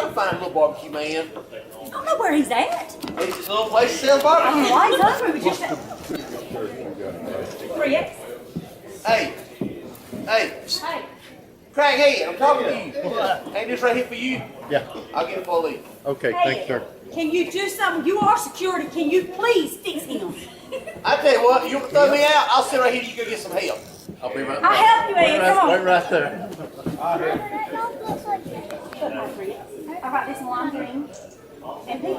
gotta find a little barbecue man. I don't know where he's at. It's just a little place to sell I barbecue. don't know why he's hungry, but just 3X. Hey, hey, Hey. Craighead, I'm talking to you. Ain't this right here for you? Yeah. I'll get a full lead. Okay, Hey, thanks, sir. can you do something? You are security. Can you please fix him? I tell you what, you can throw me out, I'll sit right here, you go get some help. I'll be right I'll back. help you, Ed. Come on. Wait right there. How about this lime green? And pink.